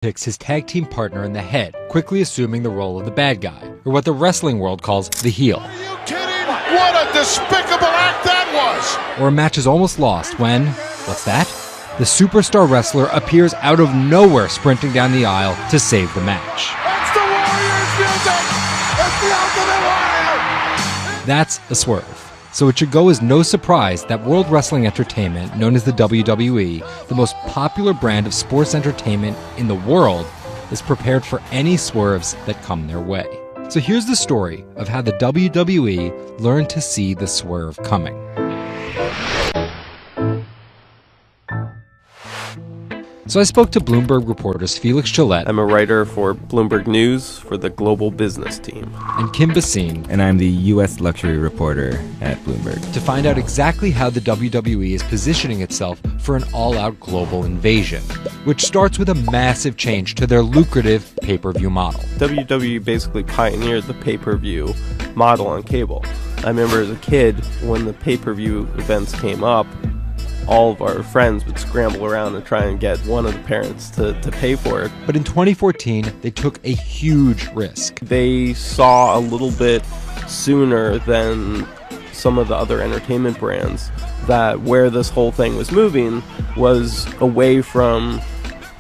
picks his tag team partner in the head, quickly assuming the role of the bad guy, or what the wrestling world calls the heel. Are you kidding? What a despicable act that was! Or a match is almost lost when, what's that? The superstar wrestler appears out of nowhere sprinting down the aisle to save the match. That's the Warriors music! That's the Ultimate Warrior! That's a swerve. So it should go as no surprise that World Wrestling Entertainment, known as the WWE, the most popular brand of sports entertainment in the world, is prepared for any swerves that come their way. So here's the story of how the WWE learned to see the swerve coming. So I spoke to Bloomberg reporters Felix Gillette. I'm a writer for Bloomberg News for the global business team. And Kim Basine. And I'm the U.S. luxury reporter at Bloomberg. To find out exactly how the WWE is positioning itself for an all-out global invasion, which starts with a massive change to their lucrative pay-per-view model. WWE basically pioneered the pay-per-view model on cable. I remember as a kid when the pay-per-view events came up, all of our friends would scramble around and try and get one of the parents to pay for it. But in 2014, they took a huge risk. They saw a little bit sooner than some of the other entertainment brands that where this whole thing was moving was away from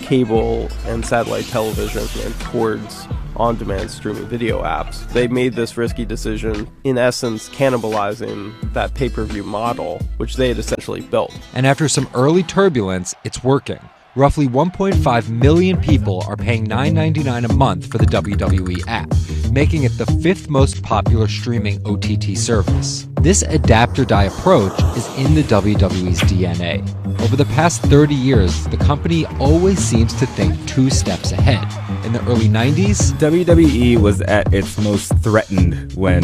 cable and satellite television and towards on-demand streaming video apps. They made this risky decision, in essence cannibalizing that pay-per-view model, which they had essentially built. And after some early turbulence, it's working. Roughly 1.5 million people are paying $9.99 a month for the WWE app, making it the fifth most popular streaming OTT service. This adapt-or-die approach is in the WWE's DNA. Over the past 30 years, the company always seems to think 2 steps ahead. In the early 90s, WWE was at its most threatened when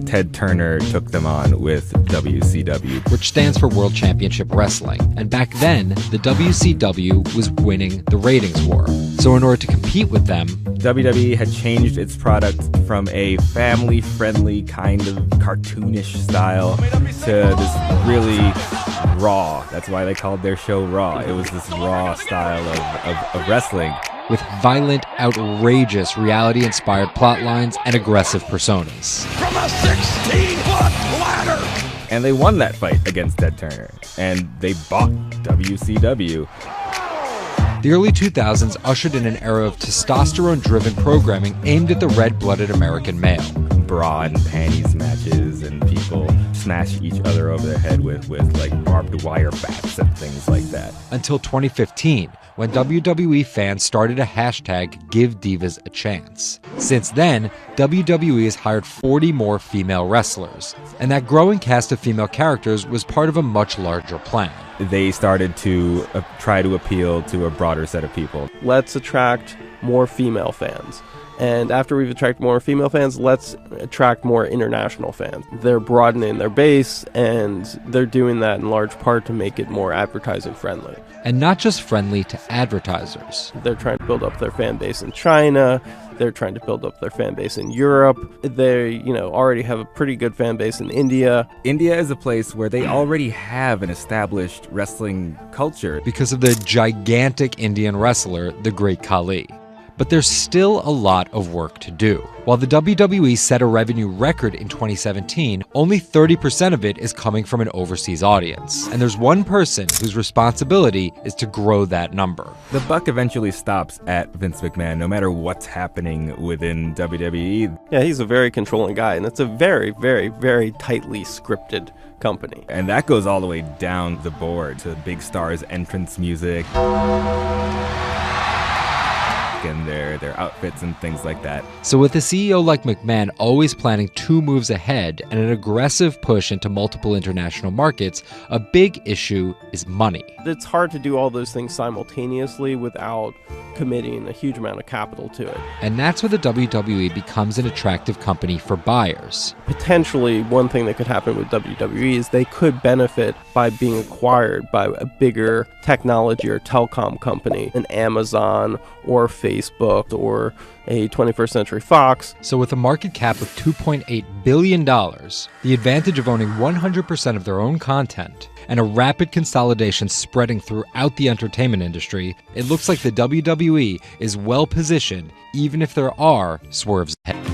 Ted Turner took them on with WCW, which stands for World Championship Wrestling. And back then, the WCW was winning the ratings war. So in order to compete with them, WWE had changed its product from a family-friendly kind of cartoonish style to this really raw. That's why they called their show Raw. It was this raw style of wrestling, with violent, outrageous, reality-inspired plot lines and aggressive personas. From a 16-foot ladder! And they won that fight against Ted Turner, and they bought WCW. The early 2000s ushered in an era of testosterone-driven programming aimed at the red-blooded American male. Bra and panties matches, and people smash each other over the head with like barbed wire bats and things like that. Until 2015, when WWE fans started a hashtag Give Divas a Chance. Since then, WWE has hired 40 more female wrestlers, and that growing cast of female characters was part of a much larger plan. They started to try to appeal to a broader set of people. Let's attract more female fans. And after we've attracted more female fans, let's attract more international fans. They're broadening their base, and they're doing that in large part to make it more advertising friendly. And not just friendly to advertisers. They're trying to build up their fan base in China. They're trying to build up their fan base in Europe. They, already have a pretty good fan base in India. India is a place where they already have an established wrestling culture because of the gigantic Indian wrestler, the Great Khali. But there's still a lot of work to do. While the WWE set a revenue record in 2017, only 30% of it is coming from an overseas audience. And there's one person whose responsibility is to grow that number. The buck eventually stops at Vince McMahon, no matter what's happening within WWE. Yeah, he's a very controlling guy, and it's a very, very, very tightly scripted company. And that goes all the way down the board to big stars' entrance music and their outfits and things like that. So with a CEO like McMahon always planning 2 moves ahead and an aggressive push into multiple international markets, a big issue is money. It's hard to do all those things simultaneously without committing a huge amount of capital to it. And that's where the WWE becomes an attractive company for buyers. Potentially, one thing that could happen with WWE is they could benefit by being acquired by a bigger technology or telecom company, an Amazon or Facebook Paramount or a 21st Century Fox. So with a market cap of $2.8 billion, the advantage of owning 100% of their own content, and a rapid consolidation spreading throughout the entertainment industry, it looks like the WWE is well positioned even if there are swerves ahead.